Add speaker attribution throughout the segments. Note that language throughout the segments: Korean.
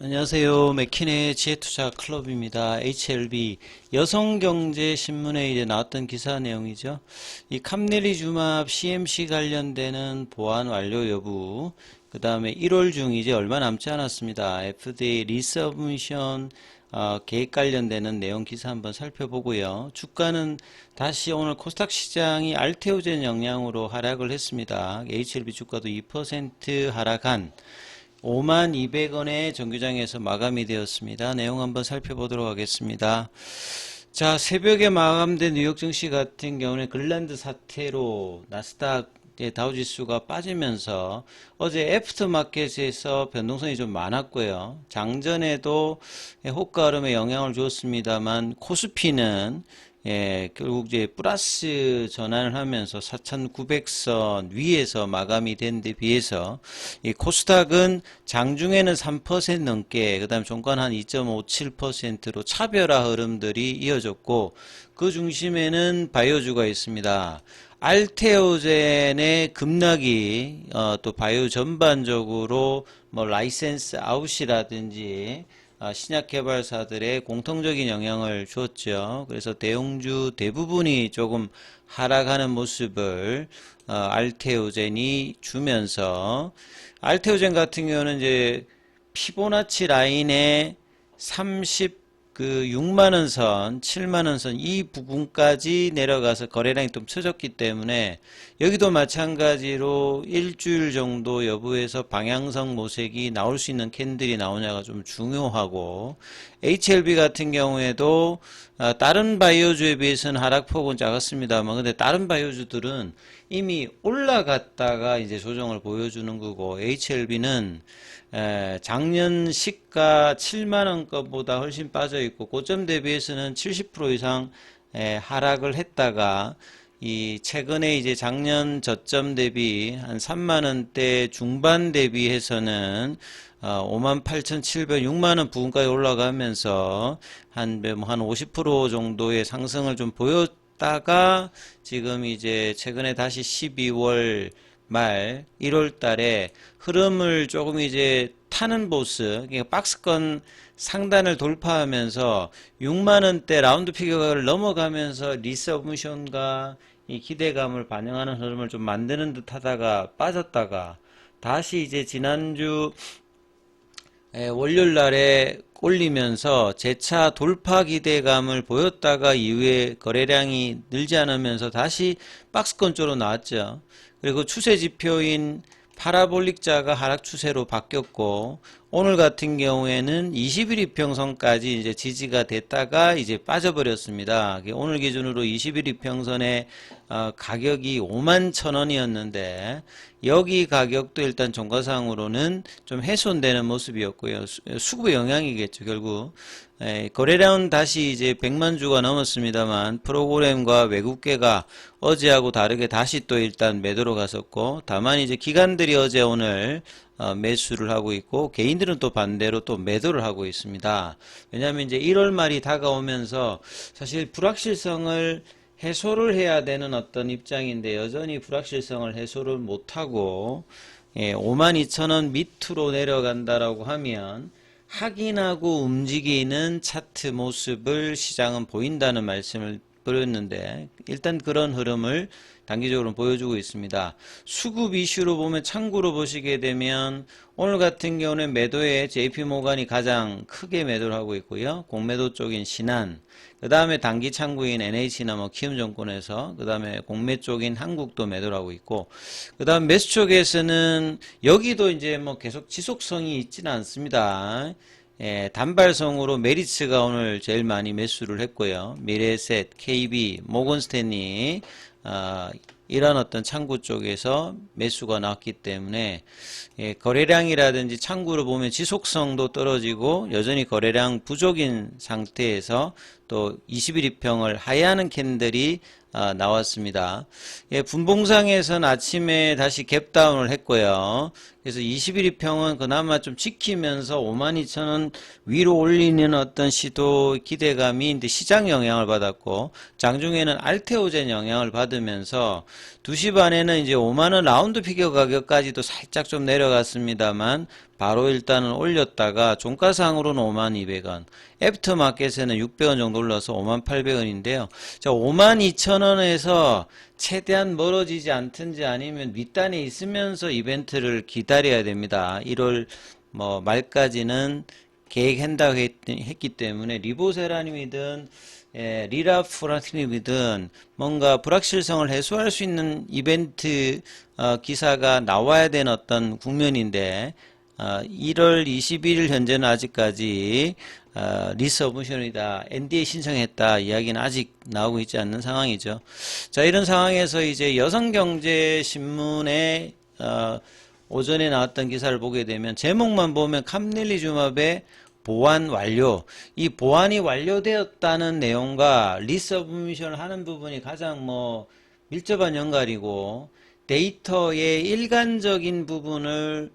Speaker 1: 안녕하세요. 맥킨의 지혜투자 클럽입니다. HLB 여성경제신문에 이제 나왔던 기사 내용이죠. 이 캄릴리주맙 CMC 관련되는 보안 완료 여부, 그 다음에 1월 중 이제 얼마 남지 않았습니다. FDA 리서브미션 계획 관련되는 내용 기사 한번 살펴보고요. 주가는 다시 오늘 코스닥 시장이 알테오젠 영향으로 하락을 했습니다. HLB 주가도 2% 하락한 52,200원의 정규장에서 마감이 되었습니다. 내용 한번 살펴보도록 하겠습니다. 자, 새벽에 마감된 뉴욕 증시 같은 경우는 글란드 사태로 나스닥 다우지수가 빠지면서 어제 애프터마켓에서 변동성이 좀 많았고요. 장전에도 호가흐름에 영향을 주었습니다만 코스피는 결국 이제 플러스 전환을 하면서 4,900선 위에서 마감이 된 데 비해서 이 코스닥은 장중에는 3% 넘게, 그 다음 종가는 한 2.57%로 차별화 흐름들이 이어졌고, 그 중심에는 바이오주가 있습니다. 알테오젠의 급락이 또 바이오 전반적으로 뭐 라이센스 아웃이라든지 신약 개발사들의 공통적인 영향을 주었죠. 그래서 대형주 대부분이 조금 하락하는 모습을 알테오젠이 주면서, 알테오젠 같은 경우는 이제 피보나치 라인의 6만원 선, 7만원 선 이 부분까지 내려가서 거래량이 좀 처졌기 때문에 여기도 마찬가지로 일주일 정도 여부에서 방향성 모색이 나올 수 있는 캔들이 나오냐가 좀 중요하고, HLB 같은 경우에도 다른 바이오주에 비해서는 하락폭은 작았습니다만 근데 다른 바이오주들은 이미 올라갔다가 이제 조정을 보여주는 거고, HLB는 작년 시가 7만원 거보다 훨씬 빠져 있고 고점 대비해서는 70% 이상 하락을 했다가 이 최근에 이제 작년 저점 대비 한 3만원대 중반 대비해서는 58,700, 6만원 부근까지 올라가면서 한 50% 정도의 상승을 좀 보였다가 지금 이제 최근에 다시 12월 말 1월 달에 흐름을 조금 이제 타는 보스, 그러니까 박스권 상단을 돌파하면서 6만원대 라운드 피겨를 넘어가면서 리서브미션과 이 기대감을 반영하는 흐름을 좀 만드는 듯 하다가 빠졌다가 다시 이제 지난주 월요일 날에 올리면서 재차 돌파 기대감을 보였다가 이후에 거래량이 늘지 않으면서 다시 박스권 쪽으로 나왔죠. 그리고 추세 지표인 파라볼릭자가 하락 추세로 바뀌었고, 오늘 같은 경우에는 21 이평선까지 이제 지지가 됐다가 이제 빠져버렸습니다. 오늘 기준으로 21 이평선의 가격이 51,000원이었는데 여기 가격도 일단 종가상으로는 좀 훼손되는 모습이었고요. 수급의 영향이겠죠, 결국. 거래량은 다시 이제 100만 주가 넘었습니다만 프로그램과 외국계가 어제하고 다르게 다시 또 일단 매도로 갔었고, 다만 이제 기관들이 어제 오늘 매수를 하고 있고 개인들은 또 반대로 또 매도를 하고 있습니다. 왜냐하면 이제 1월 말이 다가오면서 사실 불확실성을 해소를 해야 되는 어떤 입장인데 여전히 불확실성을 해소를 못하고 52,000원 밑으로 내려간다라고 하면 확인하고 움직이는 차트 모습을 시장은 보인다는 말씀을 드렸는데, 일단 그런 흐름을 단기적으로 보여주고 있습니다. 수급 이슈로 보면 창구로 보시게 되면 오늘 같은 경우는 매도에 JP모간이 가장 크게 매도를 하고 있고요. 공매도 쪽인 신한, 그 다음에 단기 창구인 NH나 뭐 키움증권에서, 그 다음에 공매 쪽인 한국도 매도를 하고 있고, 그 다음 매수 쪽에서는 여기도 이제 뭐 계속 지속성이 있지는 않습니다. 단발성으로 메리츠가 오늘 제일 많이 매수를 했고요. 미래에셋, KB, 모건스탠리 이런 어떤 창구 쪽에서 매수가 나왔기 때문에 거래량이라든지 창구로 보면 지속성도 떨어지고 여전히 거래량 부족인 상태에서 또 21이평을 하회하는 캔들이 나왔습니다. 분봉상에서는 아침에 다시 갭다운을 했고요. 그래서 21이평은 그나마 좀 지키면서 52,000원 위로 올리는 어떤 시도 기대감이 이제 시장 영향을 받았고, 장중에는 알테오젠 영향을 받으면서 2시 반에는 이제 5만원 라운드 피겨 가격까지도 살짝 좀 내려갔습니다만 바로 일단은 올렸다가 종가상으로는 52,000원, 애프터마켓에는 600원 정도 올라서 58,000원인데요. 자, 52,000원에서 최대한 멀어지지 않든지 아니면 밑단에 있으면서 이벤트를 기다려야 됩니다. 1월 말까지는 계획한다고 했기 때문에 리보세라님이든 리라프라님이든 뭔가 불확실성을 해소할 수 있는 이벤트 기사가 나와야 되는 어떤 국면인데 1월 21일 현재는 아직까지 리서브션이다, NDA 신청했다 이야기는 아직 나오고 있지 않는 상황이죠. 자, 이런 상황에서 이제 여성경제신문에 오전에 나왔던 기사를 보게 되면 제목만 보면 캄넬리주맙의 보완 완료, 이 보완이 완료되었다는 내용과 리서브미션을 하는 부분이 가장 밀접한 연관이고 데이터의 일관적인 부분을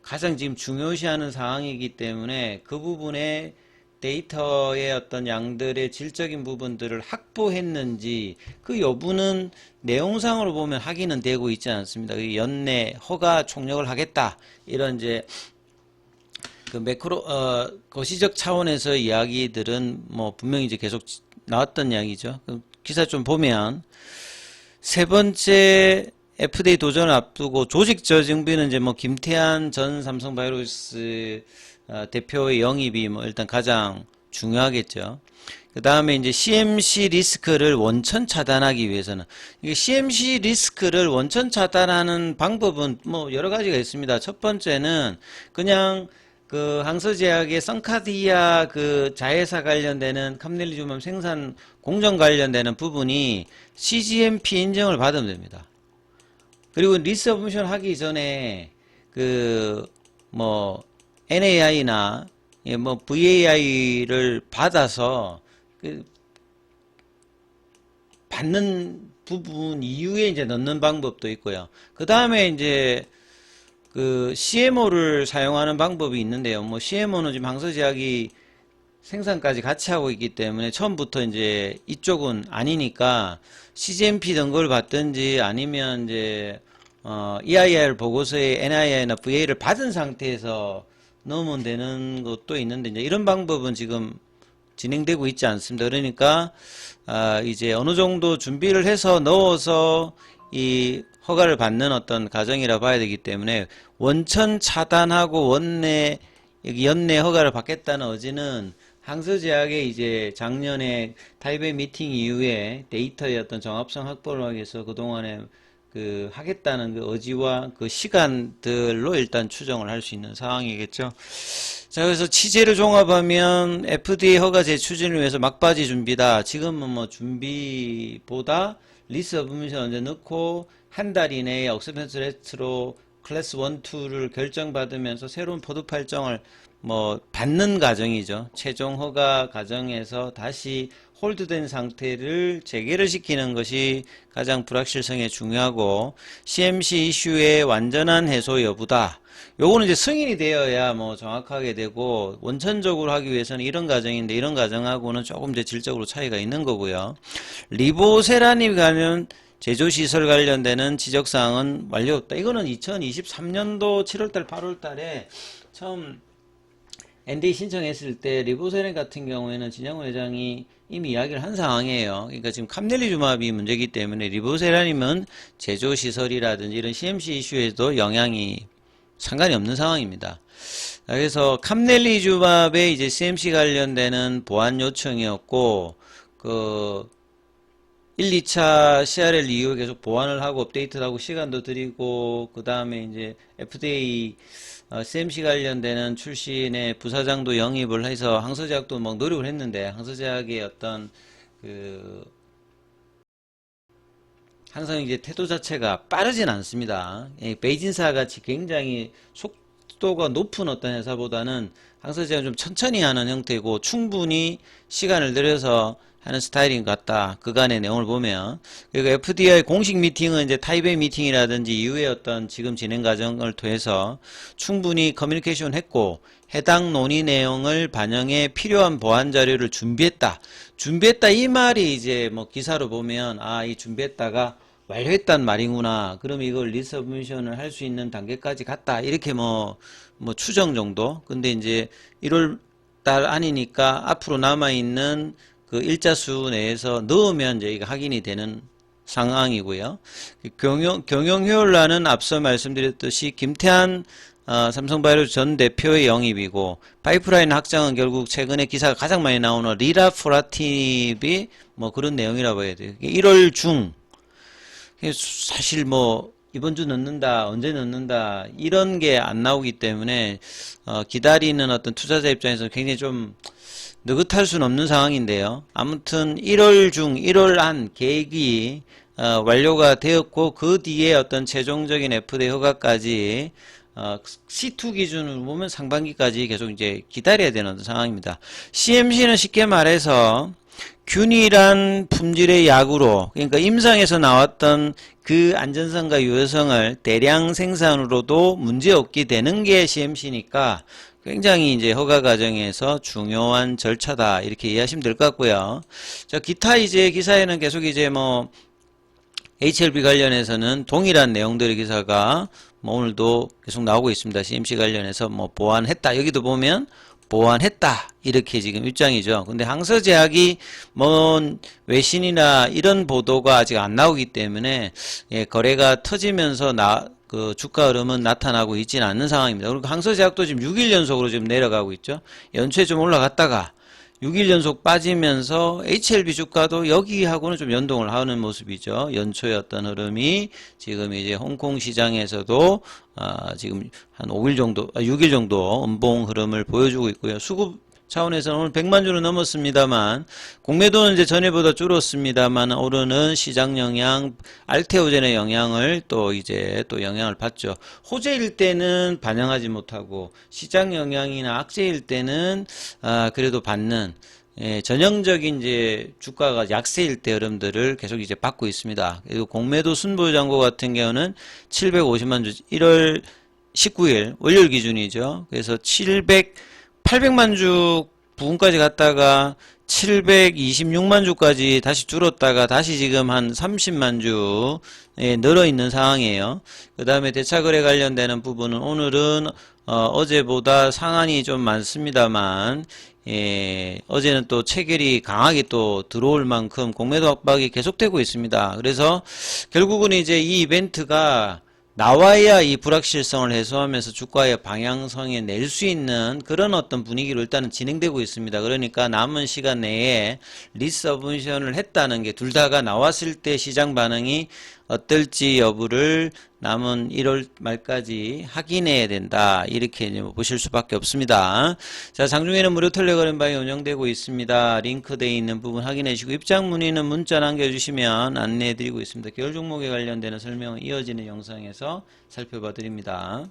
Speaker 1: 가장 지금 중요시하는 상황이기 때문에 그 부분에 데이터의 어떤 양들의 질적인 부분들을 확보했는지 그 여부는 내용상으로 보면 확인은 되고 있지 않습니다. 연내 허가 총력을 하겠다 이런 이제 그 매크로 거시적 차원에서 이야기들은 분명히 이제 계속 나왔던 이야기죠. 그 기사 좀 보면 세 번째 FDA 도전을 앞두고 조직 저증비는 이제 김태한 전 삼성바이오로스 대표의 영입이 일단 가장 중요하겠죠. 그 다음에 이제 CMC 리스크를 원천 차단하기 위해서는 이게 CMC 리스크를 원천 차단하는 방법은 여러 가지가 있습니다. 첫 번째는 그냥 그 항서제약의 썬카디아 그 자회사 관련되는 캄넬리주맘 생산 공정 관련되는 부분이 CGMP 인정을 받으면 됩니다. 그리고 리서브미션 하기 전에 NAI나 VAI를 받아서 받는 부분 이후에 이제 넣는 방법도 있고요. 그 다음에 이제 CMO를 사용하는 방법이 있는데요. CMO는 지금 항서제약이 생산까지 같이 하고 있기 때문에 처음부터 이제 이쪽은 아니니까 CGMP 등급을 받든지 아니면 이제 EIR 보고서에 NII나 VA를 받은 상태에서 넣으면 되는 것도 있는데 이제 이런 방법은 지금 진행되고 있지 않습니다. 그러니까 이제 어느 정도 준비를 해서 넣어서 이 허가를 받는 어떤 과정이라 봐야 되기 때문에 원천 차단하고 연내 허가를 받겠다는 의지는 항서제약의 이제 작년에 타이베이 미팅 이후에 데이터의 어떤 정합성 확보를 하기 위해서 그동안에 하겠다는 그 의지와 그 시간들로 일단 추정을 할 수 있는 상황이겠죠. 자, 그래서 취재를 종합하면 FDA 허가제 추진을 위해서 막바지 준비다. 지금은 준비보다 리서브미션 언제 넣고 한 달 이내에 억스펜스 레트로 클래스 1, 2를 결정받으면서 새로운 포드 팔정을 받는 과정이죠. 최종 허가 과정에서 다시 홀드된 상태를 재개를 시키는 것이 가장 불확실성에 중요하고 CMC 이슈의 완전한 해소 여부다. 요거는 이제 승인이 되어야 정확하게 되고 원천적으로 하기 위해서는 이런 과정인데 이런 과정하고는 조금 이제 질적으로 차이가 있는 거고요. 리보세라님 관련 제조시설 관련되는 지적사항은 완료했다. 이거는 2023년도 7월달 8월달에 처음 NDA 신청했을 때 리보세란 같은 경우에는 진양훈 회장이 이미 이야기를 한 상황이에요. 그러니까 지금 캄넬리주맙이 문제이기 때문에 리보세라님은 제조시설이라든지 이런 CMC 이슈에도 영향이 상관이 없는 상황입니다. 그래서 캄넬리주맙의 이제 CMC 관련되는 보안 요청이었고 1, 2차 CRL 이후에 계속 보완을 하고 업데이트를 하고 시간도 드리고 그 다음에 이제 FDA CMC 관련되는 출신의 부사장도 영입을 해서 항서제약도 노력을 했는데 항서제약의 어떤 항상 이제 태도 자체가 빠르진 않습니다. 베이진사 같이 굉장히 속도가 높은 어떤 회사보다는 항서제약은 좀 천천히 하는 형태고 충분히 시간을 들여서 하는 스타일인 것 같다. 그간의 내용을 보면. 그리고 FDA의 공식 미팅은 이제 타이베이 미팅이라든지 이후의 어떤 지금 진행 과정을 통해서 충분히 커뮤니케이션 했고 해당 논의 내용을 반영해 필요한 보완 자료를 준비했다. 준비했다 이 말이 이제 기사로 보면 이 준비했다가 완료했단 말이구나. 그럼 이걸 리서브미션을 할 수 있는 단계까지 갔다. 이렇게 뭐 추정 정도. 근데 이제 1월 달 안이니까 앞으로 남아있는 그 일자수 내에서 넣으면 이제 이거 확인이 되는 상황이고요. 경영 효율화는 앞서 말씀드렸듯이 김태한 삼성바이오로즈 전 대표의 영입이고, 파이프라인 확장은 결국 최근에 기사가 가장 많이 나오는 리라포라팁이 뭐 그런 내용이라고 해야 돼요. 1월 중 사실 뭐 이번 주 넣는다, 언제 넣는다 이런 게 안 나오기 때문에 기다리는 어떤 투자자 입장에서 굉장히 좀 느긋할 수는 없는 상황인데요. 아무튼 1월 중, 1월 안 계획이 완료가 되었고, 그 뒤에 어떤 최종적인 FDA 허가까지 C2 기준으로 보면 상반기까지 계속 이제 기다려야 되는 상황입니다. CMC는 쉽게 말해서 균일한 품질의 약으로, 그러니까 임상에서 나왔던 그 안전성과 유효성을 대량 생산으로도 문제없게 되는 게 CMC니까 굉장히 이제 허가 과정에서 중요한 절차다, 이렇게 이해하시면 될 것 같고요. 자, 기타 이제 기사에는 계속 이제 뭐 HLB 관련해서는 동일한 내용들의 기사가 뭐 오늘도 계속 나오고 있습니다. CMC 관련해서 뭐 보완했다. 여기도 보면 보완했다. 이렇게 지금 입장이죠. 근데 항서제약이 뭐 외신이나 이런 보도가 아직 안 나오기 때문에 거래가 터지면서 그 주가 흐름은 나타나고 있지는 않는 상황입니다. 그리고 항서제약도 지금 6일 연속으로 지금 내려가고 있죠. 연초에 좀 올라갔다가 6일 연속 빠지면서 HLB 주가도 여기하고는 좀 연동을 하는 모습이죠. 연초의 어떤 흐름이 지금 이제 홍콩 시장에서도 지금 한 5일 정도, 6일 정도 음봉 흐름을 보여주고 있고요. 수급 차원에서는 오늘 100만 주는 넘었습니다만, 공매도는 이제 전에보다 줄었습니다만, 오르는 시장 영향, 알테오젠의 영향을 또 이제 또 영향을 받죠. 호재일 때는 반영하지 못하고, 시장 영향이나 악재일 때는, 그래도 받는, 전형적인 이제 주가가 약세일 때 흐름들을 계속 이제 받고 있습니다. 그리고 공매도 순보장고 같은 경우는 750만 주, 1월 19일, 월요일 기준이죠. 그래서 800만 주 부근까지 갔다가 726만 주까지 다시 줄었다가 다시 지금 한 30만 주에 늘어 있는 상황이에요. 그 다음에 대차거래 관련되는 부분은 오늘은 어제보다 상한이 좀 많습니다만, 어제는 또 체결이 강하게 또 들어올 만큼 공매도 압박이 계속되고 있습니다. 그래서 결국은 이제 이 이벤트가 나와야 이 불확실성을 해소하면서 주가의 방향성에 낼 수 있는 그런 어떤 분위기로 일단은 진행되고 있습니다. 그러니까 남은 시간 내에 리서브미션을 했다는 게 둘 다가 나왔을 때 시장 반응이 어떨지 여부를 남은 1월 말까지 확인해야 된다. 이렇게 보실 수밖에 없습니다. 자, 장중에는 무료 텔레그램 방이 운영되고 있습니다. 링크되어 있는 부분 확인해 주시고, 입장 문의는 문자 남겨주시면 안내해 드리고 있습니다. 계열 종목에 관련되는 설명은 이어지는 영상에서 살펴봐 드립니다.